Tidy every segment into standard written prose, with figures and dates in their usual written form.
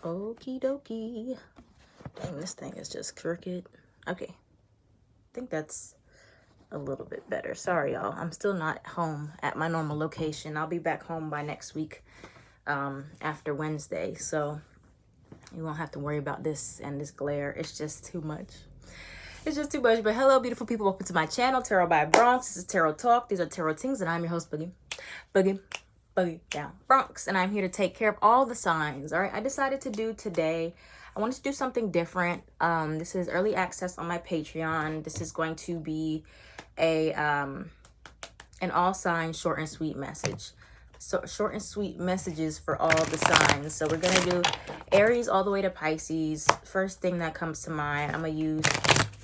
Okie dokie. Dang, this thing is just crooked. Okay. I think that's a little bit better. Sorry, y'all. I'm still not home at my normal location. I'll be back home by next week, after Wednesday. So you won't have to worry about this and this glare. It's just too much. It's just too much. But hello, beautiful people. Welcome to my channel, Tarot by Bronx. This is Tarot Talk. These are Tarot Things, and I'm your host, Boogie down Bronx. And I'm here to take care of all the signs. All right. I decided to do today, I wanted to do something different. This is early access on my Patreon. This is going to be an all signs short and sweet message. So short and sweet messages for all the signs. So we're going to do Aries all the way to Pisces. First thing that comes to mind, I'm going to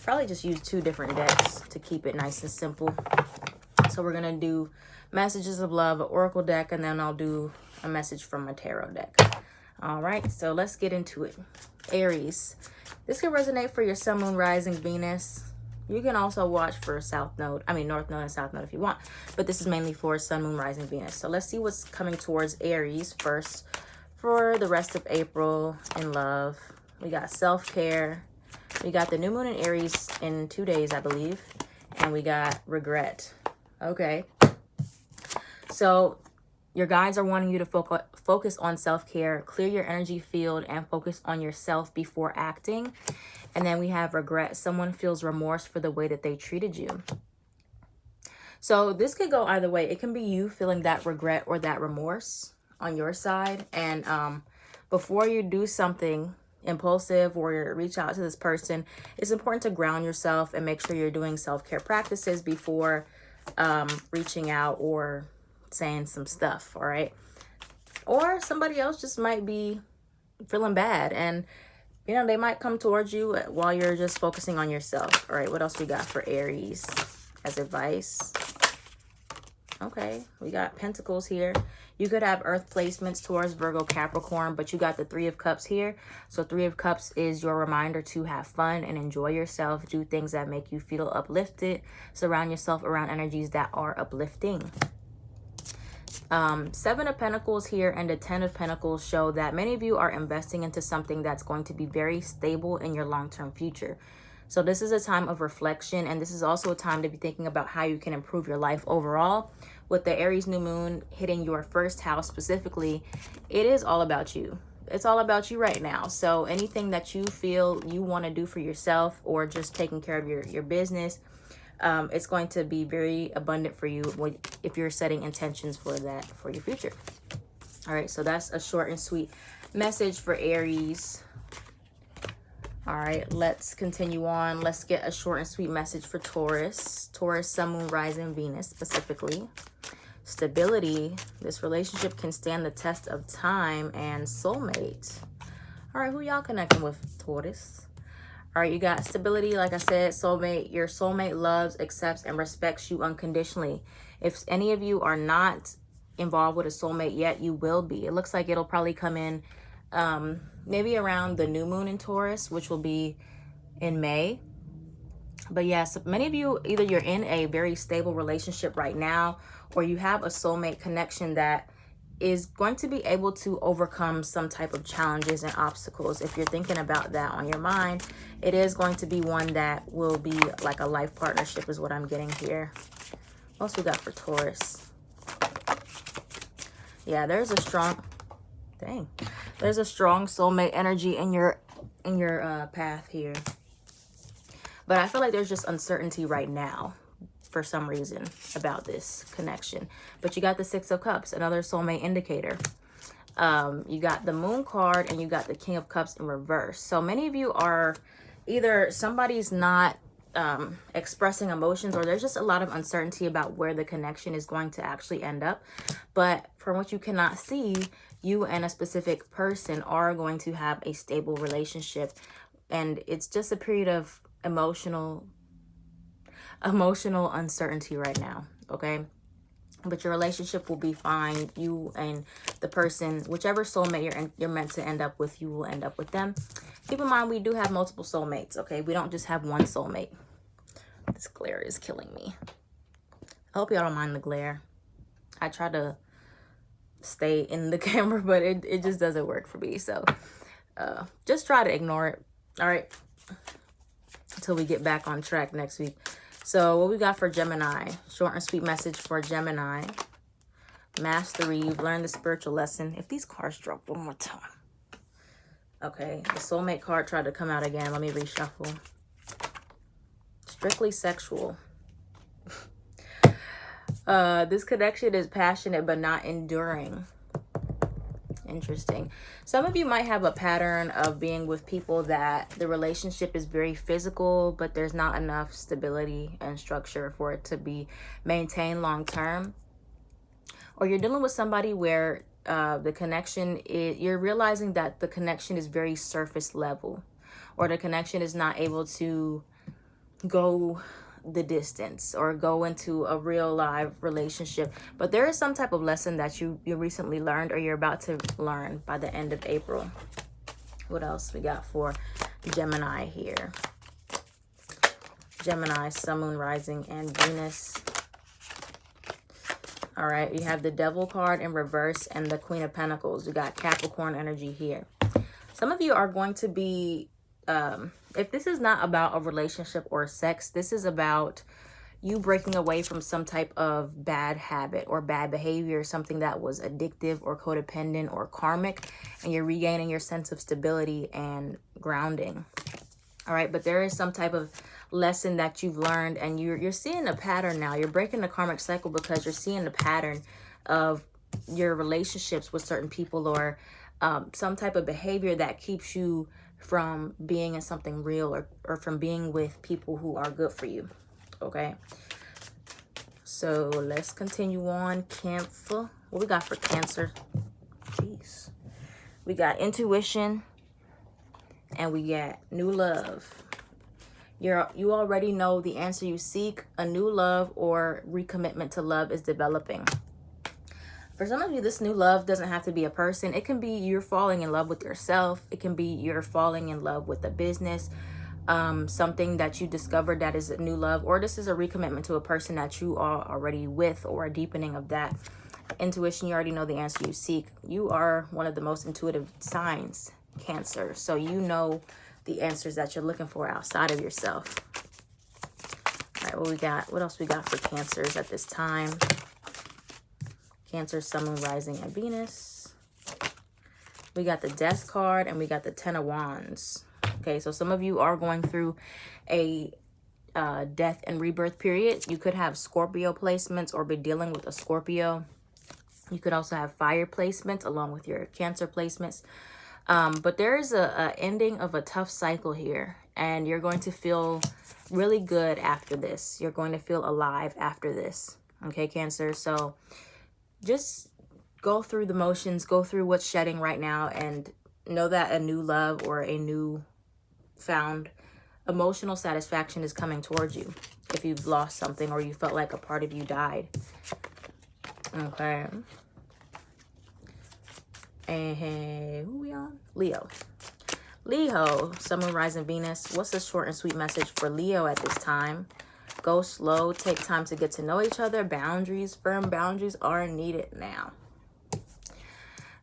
probably just use 2 different decks to keep it nice and simple. So we're going to do messages of love, an oracle deck, and then I'll do a message from my tarot deck. All right, so let's get into it. Aries, this can resonate for your sun, moon, rising, Venus. You can also watch for North Node and South Node if you want, but this is mainly for sun, moon, rising, Venus. So let's see what's coming towards Aries first for the rest of April in love. We got self-care. We got the new moon in Aries in 2 days, I believe, and we got regret. Okay. So your guides are wanting you to focus on self-care, clear your energy field, and focus on yourself before acting. And then we have regret. Someone feels remorse for the way that they treated you. So this could go either way. It can be you feeling that regret or that remorse on your side. And before you do something impulsive or reach out to this person, it's important to ground yourself and make sure you're doing self-care practices before reaching out or saying some stuff. All right. Or somebody else just might be feeling bad, and you know, they might come towards you while you're just focusing on yourself. All right, what else we got for Aries as advice? Okay, we got Pentacles here. You could have earth placements towards Virgo, Capricorn, but you got the 3 of Cups here. So 3 of Cups is your reminder to have fun and enjoy yourself. Do things that make you feel uplifted. Surround yourself around energies that are uplifting. 7 of Pentacles here and the 10 of Pentacles show that many of you are investing into something that's going to be very stable in your long-term future. So this is a time of reflection, and this is also a time to be thinking about how you can improve your life overall. With the Aries new moon hitting your first house specifically, it is all about you. It's all about you right now. So anything that you feel you want to do for yourself, or just taking care of your business, it's going to be very abundant for you if you're setting intentions for that for your future. All right, so that's a short and sweet message for Aries. All right, let's continue on. Let's get a short and sweet message for Taurus. Taurus, sun, moon, rising, Venus specifically. Stability. This relationship can stand the test of time. And soulmate. All right, who y'all connecting with, Taurus? All right, you got stability. Like I said, soulmate. Your soulmate loves, accepts, and respects you unconditionally. If any of you are not involved with a soulmate yet, you will be. It looks like it'll probably come in maybe around the new moon in Taurus, which will be in May. But yes, many of you, either you're in a very stable relationship right now, or you have a soulmate connection that is going to be able to overcome some type of challenges and obstacles. If you're thinking about that on your mind, it is going to be one that will be like a life partnership is what I'm getting here. What else we got for Taurus? Yeah, there's a strong, there's a strong soulmate energy in your path here. But I feel like there's just uncertainty right now for some reason about this connection. But you got the 6 of Cups, another soulmate indicator. You got the Moon card and you got the King of Cups in reverse. So many of you are either somebody's not expressing emotions, or there's just a lot of uncertainty about where the connection is going to actually end up. But from what you cannot see, you and a specific person are going to have a stable relationship, and it's just a period of emotional uncertainty right now. Okay, but your relationship will be fine. You and the person, whichever soulmate you're meant to end up with, you will end up with them. Keep in mind, we do have multiple soulmates. Okay, we don't just have one soulmate. This glare is killing me. I hope y'all don't mind the glare. I try to stay in the camera, but it just doesn't work for me. So just try to ignore it. All right. Until we get back on track next week. So what we got for Gemini? Short and sweet message for Gemini. Mastery. You've learned the spiritual lesson. If these cards drop one more time. Okay. The soulmate card tried to come out again. Let me reshuffle. Strictly sexual. This connection is passionate but not enduring. Interesting. Some of you might have a pattern of being with people that the relationship is very physical, but there's not enough stability and structure for it to be maintained long term. Or you're dealing with somebody where the connection is, you're realizing that the connection is very surface level, or the connection is not able to go the distance or go into a real live relationship. But there is some type of lesson that you recently learned or you're about to learn by the end of April. What else we got for Gemini here? Gemini, Sun, Moon, Rising, and Venus. All right, you have the Devil card in reverse and the Queen of Pentacles. We got Capricorn energy here. Some of you are going to be if this is not about a relationship or sex, this is about you breaking away from some type of bad habit or bad behavior, something that was addictive or codependent or karmic, and you're regaining your sense of stability and grounding. All right, but there is some type of lesson that you've learned, and you're seeing a pattern now. You're breaking the karmic cycle because you're seeing the pattern of your relationships with certain people, or some type of behavior that keeps you from being in something real, or from being with people who are good for you. Okay, so let's continue on. Cancer. What we got for Cancer? Jeez. We got intuition and we got new love. You already know the answer you seek. A new love or recommitment to love is developing. For some of you, this new love doesn't have to be a person. It can be you're falling in love with yourself. It can be you're falling in love with a business, something that you discovered that is a new love, or this is a recommitment to a person that you are already with, or a deepening of that. Intuition, you already know the answer you seek. You are one of the most intuitive signs, Cancer. So you know the answers that you're looking for outside of yourself. All right, what we got? What else we got for Cancers at this time? Cancer, Sun, Moon, Rising, and Venus. We got the Death card and we got the Ten of Wands. Okay, so some of you are going through a death and rebirth period. You could have Scorpio placements or be dealing with a Scorpio. You could also have fire placements along with your Cancer placements. But there is a ending of a tough cycle here, and you're going to feel really good after this. You're going to feel alive after this. Okay, Cancer. So just go through the motions, go through what's shedding right now, and know that a new love or a new found emotional satisfaction is coming towards you if you've lost something or you felt like a part of you died. Okay. And who we on? Leo. Leo, Sun, Moon, Rising, Venus. What's the short and sweet message for Leo at this time? Go slow. Take time to get to know each other. Boundaries, firm boundaries are needed now.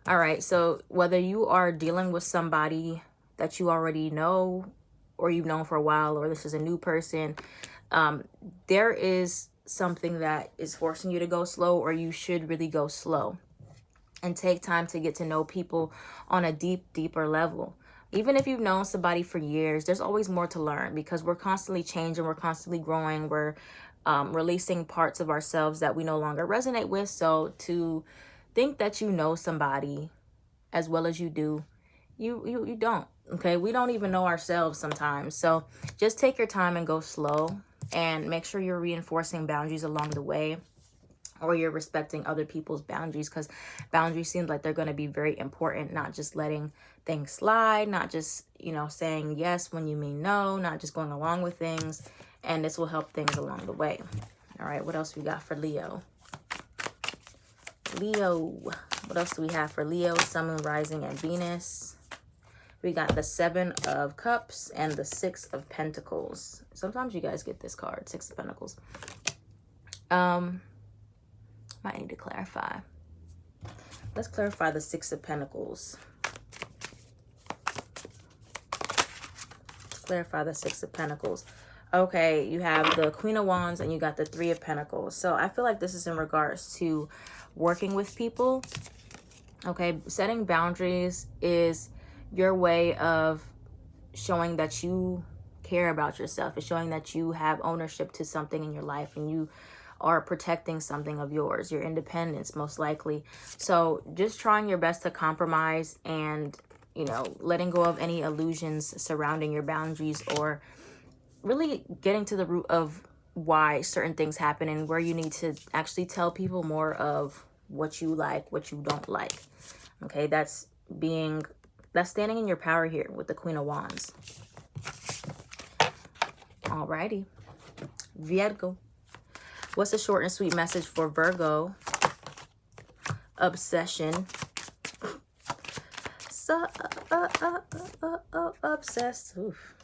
All right. So whether you are dealing with somebody that you already know or you've known for a while, or this is a new person, there is something that is forcing you to go slow, or you should really go slow and take time to get to know people on a deeper level. Even if you've known somebody for years, there's always more to learn, because we're constantly changing, we're constantly growing, we're releasing parts of ourselves that we no longer resonate with. So to think that you know somebody as well as you do, you don't. Okay, we don't even know ourselves sometimes. So just take your time and go slow, and make sure you're reinforcing boundaries along the way, or you're respecting other people's boundaries, because boundaries seem like they're going to be very important. Not just letting things slide, not just, you know, saying yes when you mean no, not just going along with things. And this will help things along the way. All right, what else we got for Leo? Leo, what else do we have for Leo? Sun, Moon, Rising, and Venus. We got the Seven of Cups and the Six of Pentacles. Sometimes you guys get this card, Six of Pentacles. Might need to clarify. Let's clarify the Six of Pentacles. Clarify the Six of Pentacles. Okay, you have the Queen of Wands and you got the Three of Pentacles. So I feel like this is in regards to working with people. Okay, setting boundaries is your way of showing that you care about yourself. It's showing that you have ownership to something in your life and you are protecting something of yours, your independence, most likely. So just trying your best to compromise and, you know, letting go of any illusions surrounding your boundaries, or really getting to the root of why certain things happen and where you need to actually tell people more of what you like, what you don't like. Okay, that's standing in your power here with the Queen of Wands. Alrighty. Virgo. What's a short and sweet message for Virgo? Obsession. So obsessed. Oof.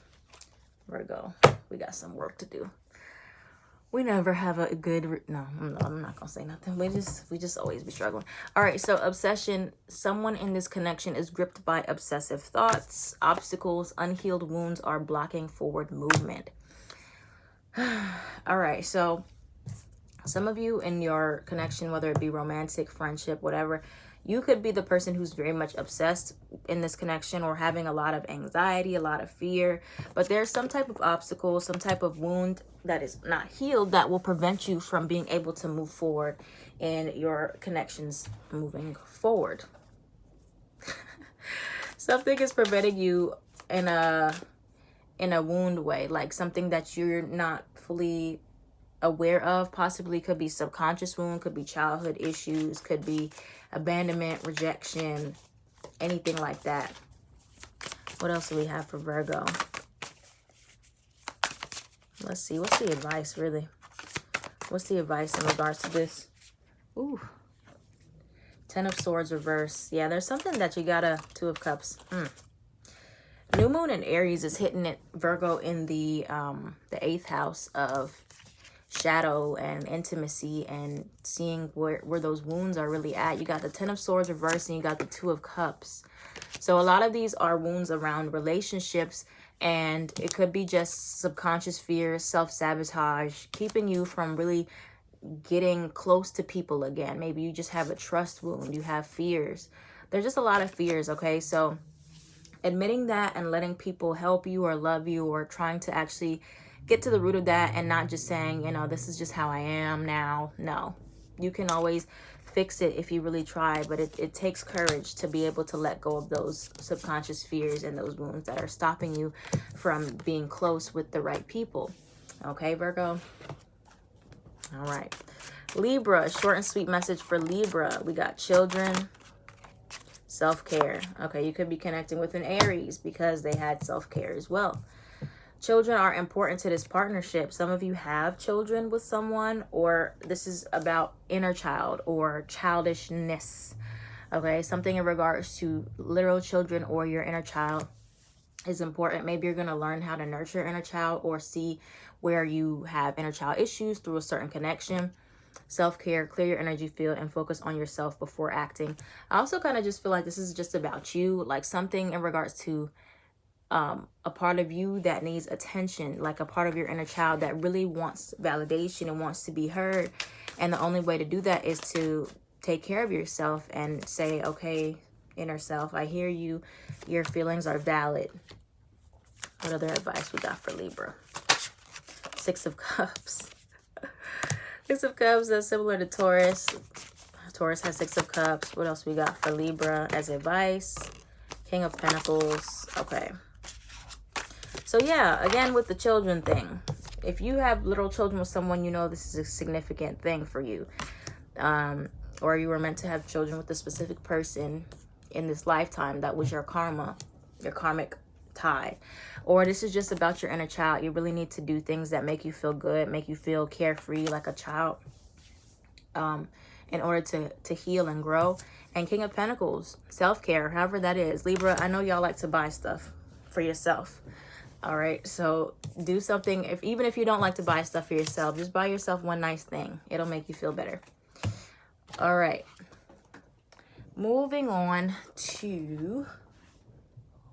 Virgo, we got some work to do. We never have a good, no, I'm not gonna say nothing. We just always be struggling. All right, so obsession. Someone in this connection is gripped by obsessive thoughts. Obstacles, unhealed wounds are blocking forward movement. All right, so some of you in your connection, whether it be romantic, friendship, whatever, you could be the person who's very much obsessed in this connection or having a lot of anxiety, a lot of fear. But there's some type of obstacle, some type of wound that is not healed that will prevent you from being able to move forward in your connections moving forward. Something is preventing you in a wound way, like something that you're not fully aware of. Possibly could be subconscious wound, could be childhood issues, could be abandonment, rejection, anything like that. What else do we have for Virgo? Let's see. What's the advice, really? What's the advice in regards to this? Ooh. Ten of Swords reverse. Yeah, there's something that you gotta... Two of Cups. New moon in Aries is hitting it, Virgo, in the 8th house of shadow and intimacy and seeing where those wounds are really at. You got the Ten of Swords reversed and you got the Two of Cups. So a lot of these are wounds around relationships, and it could be just subconscious fear, self-sabotage, keeping you from really getting close to people again. Maybe you just have a trust wound, you have fears. There's just a lot of fears, okay? So admitting that and letting people help you or love you, or trying to actually get to the root of that and not just saying, you know, this is just how I am now. No, you can always fix it if you really try, but it takes courage to be able to let go of those subconscious fears and those wounds that are stopping you from being close with the right people. Okay, Virgo? All right. Libra, short and sweet message for Libra. We got children, self-care. Okay, you could be connecting with an Aries because they had self-care as well. Children are important to this partnership. Some of you have children with someone, or this is about inner child or childishness. Okay, something in regards to literal children or your inner child is important. Maybe you're going to learn how to nurture your inner child or see where you have inner child issues through a certain connection. Self-care, clear your energy field, and focus on yourself before acting. I also kind of just feel like this is just about you, like something in regards to a part of you that needs attention, like a part of your inner child that really wants validation and wants to be heard. And the only way to do that is to take care of yourself and say, okay, inner self, I hear you. Your feelings are valid. What other advice we got for Libra? Six of Cups. Six of Cups is similar to Taurus. Taurus has Six of Cups. What else we got for Libra as advice? King of Pentacles. Okay. So yeah, again with the children thing. If you have little children with someone, you know this is a significant thing for you. Or you were meant to have children with a specific person in this lifetime. That was your karma, your karmic tie. Or this is just about your inner child. You really need to do things that make you feel good, make you feel carefree like a child, in order to heal and grow. And King of Pentacles, self-care, however that is. Libra, I know y'all like to buy stuff for yourself. All right, so do something. Even if you don't like to buy stuff for yourself, just buy yourself one nice thing. It'll make you feel better. All right, moving on to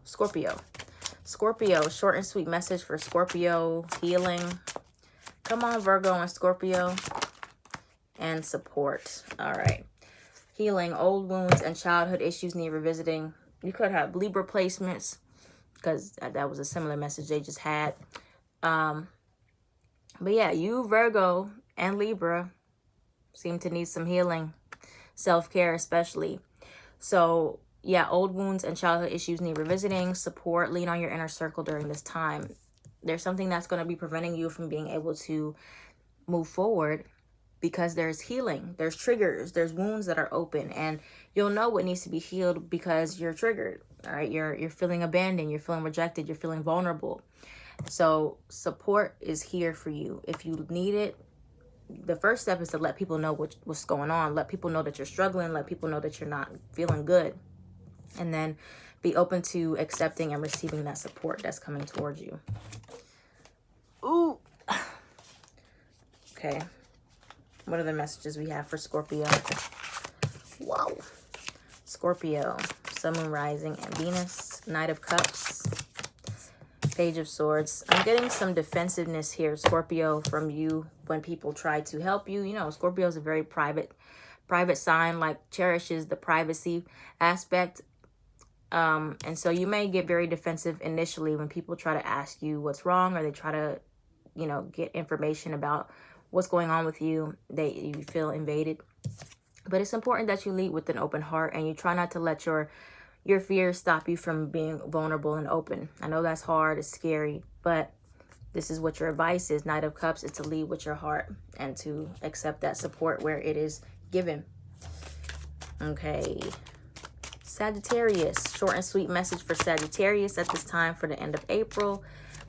Scorpio. Scorpio, short and sweet message for Scorpio. Healing. Come on, Virgo and Scorpio. And support. All right. Healing. Old wounds and childhood issues need revisiting. You could have Libra placements, because that was a similar message they just had. But yeah, you, Virgo and Libra, seem to need some healing. Self-care especially. So yeah, old wounds and childhood issues need revisiting. Support. Lean on your inner circle during this time. There's something that's going to be preventing you from being able to move forward, because there's healing, there's triggers, there's wounds that are open, and you'll know what needs to be healed because you're triggered. All right, you're feeling abandoned, you're feeling rejected, you're feeling vulnerable. So support is here for you if you need it. The first step is to let people know what's going on. Let people know that you're struggling. Let people know that you're not feeling good. And then be open to accepting and receiving that support that's coming towards you. Ooh. Okay. What are the messages we have for Scorpio? Wow. Scorpio, Sun, Moon, Rising, and Venus. Knight of Cups. Page of Swords. I'm getting some defensiveness here, Scorpio, from you when people try to help you. You know, Scorpio is a very private sign, like cherishes the privacy aspect. And so you may get very defensive initially when people try to ask you what's wrong, or they try to, you know, get information about what's going on with you. You feel invaded. But it's important that you lead with an open heart, and you try not to let your fears stop you from being vulnerable and open. I know that's hard, it's scary, but this is what your advice is. Knight of Cups is to lead with your heart and to accept that support where it is given. Okay. Sagittarius, short and sweet message for Sagittarius at this time for the end of April.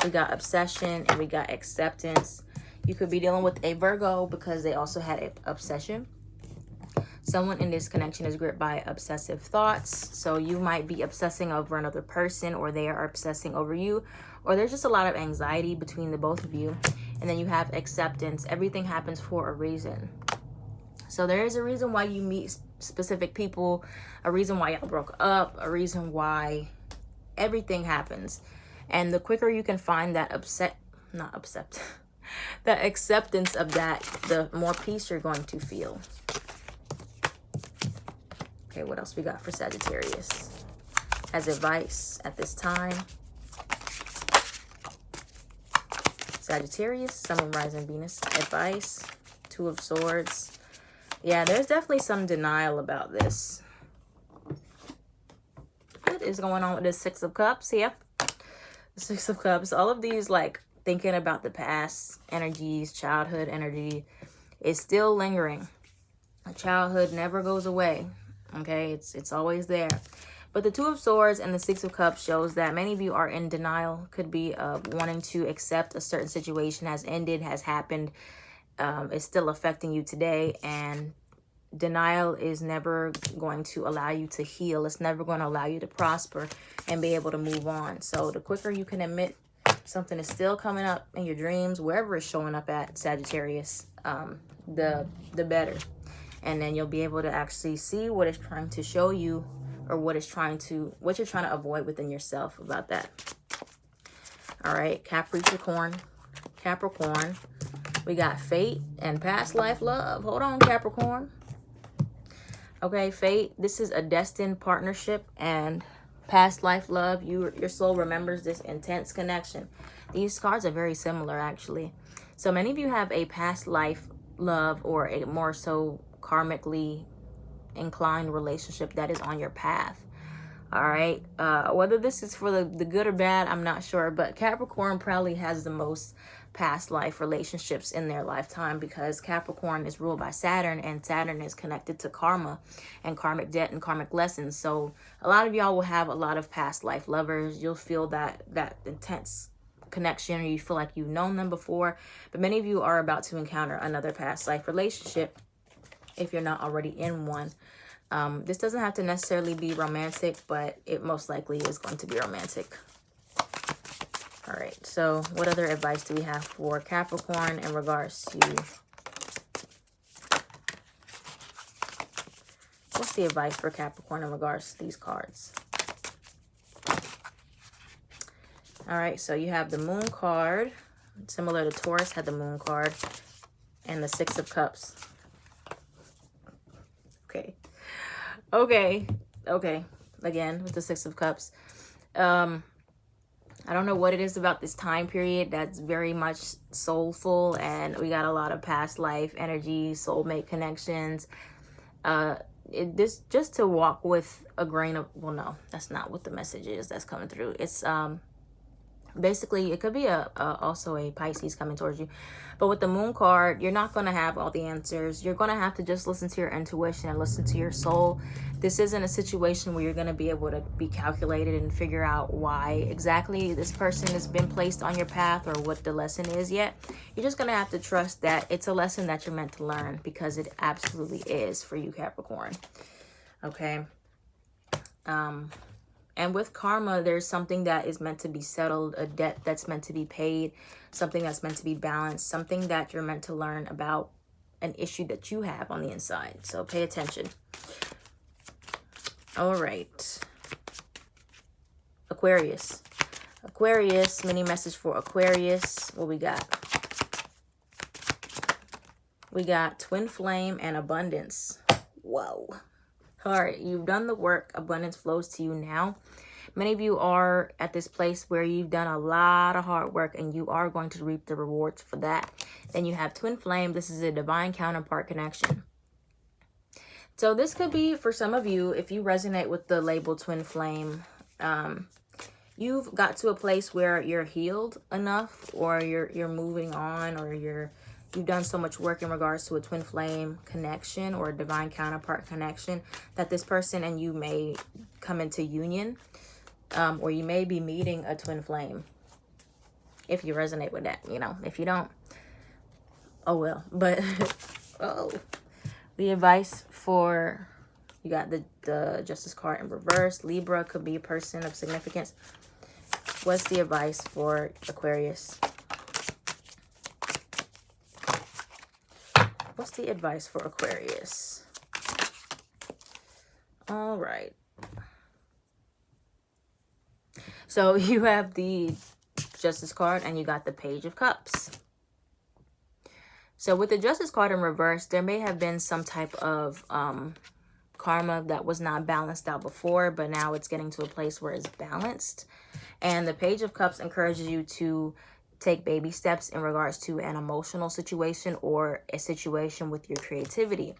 We got obsession and we got acceptance. You could be dealing with a Virgo because they also had an obsession. Someone in this connection is gripped by obsessive thoughts. So you might be obsessing over another person, or they are obsessing over you, or there's just a lot of anxiety between the both of you. And then you have acceptance. Everything happens for a reason. So there is a reason why you meet specific people, a reason why y'all broke up, a reason why everything happens. And the quicker you can find that the acceptance of that, the more peace you're going to feel. Okay, what else we got for Sagittarius as advice at this time? Sagittarius, Sun, Moon, Rising, Venus, advice, Two of Swords. Yeah, there's definitely some denial about this. What is going on with this Six of Cups? Yep, the Six of Cups. All of these, like, thinking about the past energies, childhood energy, is still lingering. Childhood never goes away. Okay, it's always there. But the Two of Swords and the Six of Cups shows that many of you are in denial. Could be wanting to accept a certain situation has ended, has happened, is still affecting you today. And denial is never going to allow you to heal. It's never going to allow you to prosper and be able to move on. So the quicker you can admit something is still coming up in your dreams, wherever it's showing up at, Sagittarius, the better. And then you'll be able to actually see what it's trying to show you, or what you're trying to avoid within yourself about that. All right, Capricorn. We got fate and past life love. Hold on, Capricorn. Okay, fate. This is a destined partnership and past life love. Your soul remembers this intense connection. These cards are very similar, actually. So many of you have a past life love, or a more so karmically inclined relationship that is on your path. All right, whether this is for the good or bad, I'm not sure, but Capricorn probably has the most past life relationships in their lifetime, because Capricorn is ruled by Saturn, and Saturn is connected to karma and karmic debt and karmic lessons. So a lot of y'all will have a lot of past life lovers. You'll feel that intense connection, or you feel like you've known them before. But many of you are about to encounter another past life relationship if you're not already in one. This doesn't have to necessarily be romantic, but it most likely is going to be romantic. All right, so what other advice do we have for Capricorn in regards to... What's the advice for Capricorn in regards to these cards? All right, so you have the Moon card, similar to Taurus had the Moon card, and the Six of Cups. Okay. Again, with the Six of Cups. I don't know what it is about this time period that's very much soulful, and we got a lot of past life energy, soulmate connections. This just to walk with a grain of, well, no, that's not what the message is that's coming through. It's basically, it could be also a Pisces coming towards you, but with the Moon card, you're not going to have all the answers. You're going to have to just listen to your intuition and listen to your soul. This isn't a situation where you're going to be able to be calculated and figure out why exactly this person has been placed on your path or what the lesson is yet. You're just going to have to trust that it's a lesson that you're meant to learn, because it absolutely is for you, Capricorn. Okay. And with karma, there's something that is meant to be settled, a debt that's meant to be paid, something that's meant to be balanced, something that you're meant to learn about, an issue that you have on the inside. So pay attention. All right. Aquarius. Aquarius, mini message for Aquarius. What we got? We got twin flame and abundance. Whoa. All right, you've done the work. Abundance flows to you now. Many of you are at this place where you've done a lot of hard work and you are going to reap the rewards for that. Then you have twin flame. This is a divine counterpart connection. So this could be for some of you, if you resonate with the label twin flame, you've got to a place where you're healed enough, or you're moving on, or you've done so much work in regards to a twin flame connection or a divine counterpart connection that this person and you may come into union, or you may be meeting a twin flame. If you resonate with that, you know, if you don't, oh well. But oh, the advice for, you got the Justice card in reverse. Libra could be a person of significance. What's the advice for Aquarius? What's the advice for Aquarius? All right. So you have the Justice card and you got the Page of Cups. So with the Justice card in reverse, there may have been some type of karma that was not balanced out before, but now it's getting to a place where it's balanced. And the Page of Cups encourages you to take baby steps in regards to an emotional situation or a situation with your creativity.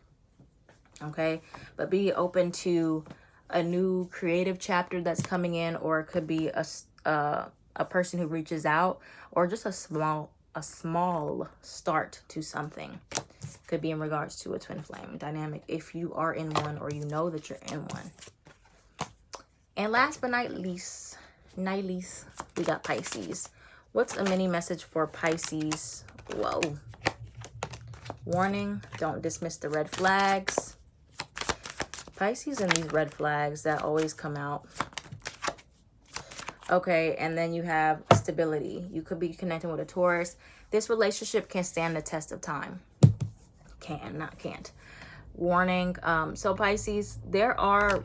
Okay, but be open to a new creative chapter that's coming in, or it could be a person who reaches out, or just a small start to something. Could be in regards to a twin flame dynamic if you are in one, or you know that you're in one. And last but not least, we got Pisces. What's a mini message for Pisces? Whoa. Warning, don't dismiss the red flags. Pisces and these red flags that always come out. Okay, and then you have stability. You could be connecting with a Taurus. This relationship can stand the test of time. Can, not can't. Warning, so Pisces, there are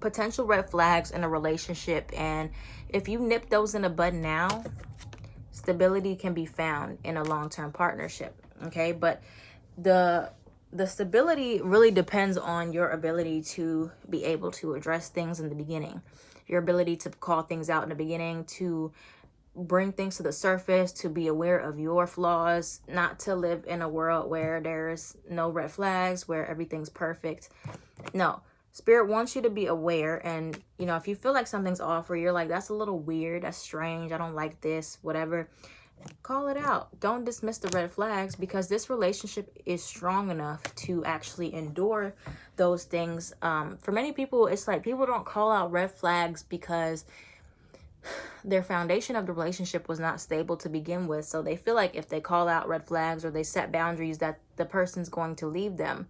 potential red flags in a relationship, and if you nip those in the bud now, stability can be found in a long-term partnership. Okay, but the stability really depends on your ability to be able to address things in the beginning, your ability to call things out in the beginning, to bring things to the surface, to be aware of your flaws, not to live in a world where there's no red flags, where everything's perfect. No, Spirit wants you to be aware. And, you know, if you feel like something's off, or you're like, that's a little weird, that's strange, I don't like this, whatever, call it out. Don't dismiss the red flags, because this relationship is strong enough to actually endure those things. For many people, it's like people don't call out red flags because their foundation of the relationship was not stable to begin with. So they feel like if they call out red flags or they set boundaries, that the person's going to leave them.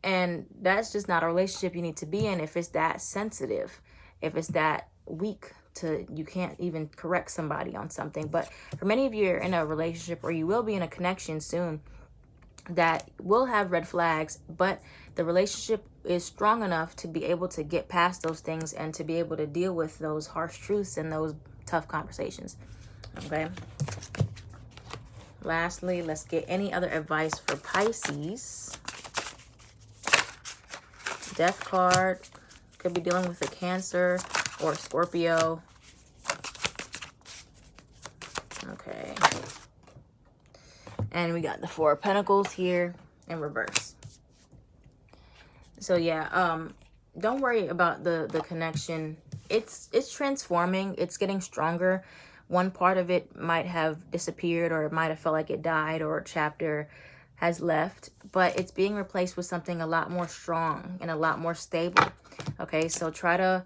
And that's just not a relationship you need to be in if it's that sensitive, if it's that weak to, you can't even correct somebody on something. But for many of you, you're in a relationship, or you will be in a connection soon, that will have red flags, but the relationship is strong enough to be able to get past those things and to be able to deal with those harsh truths and those tough conversations. Okay. Lastly, let's get any other advice for Pisces. Death card. Could be dealing with a Cancer or Scorpio. Okay. And we got the Four of Pentacles here in reverse. So yeah, don't worry about the connection. It's transforming. It's getting stronger. One part of it might have disappeared, or it might have felt like it died, or a chapter has left, but it's being replaced with something a lot more strong and a lot more stable. Okay, so try to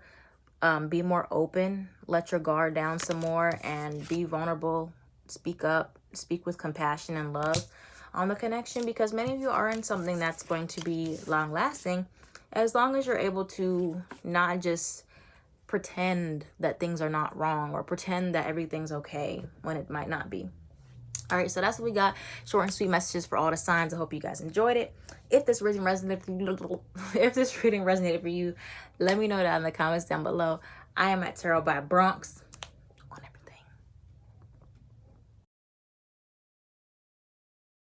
be more open, let your guard down some more, and be vulnerable. Speak up, speak with compassion and love on the connection, because many of you are in something that's going to be long lasting, as long as you're able to not just pretend that things are not wrong or pretend that everything's okay when it might not be. All right, so that's what we got. Short and sweet messages for all the signs. I hope you guys enjoyed it. If this reading resonated for you, let me know down in the comments down below. I am at Tarot by Bronx.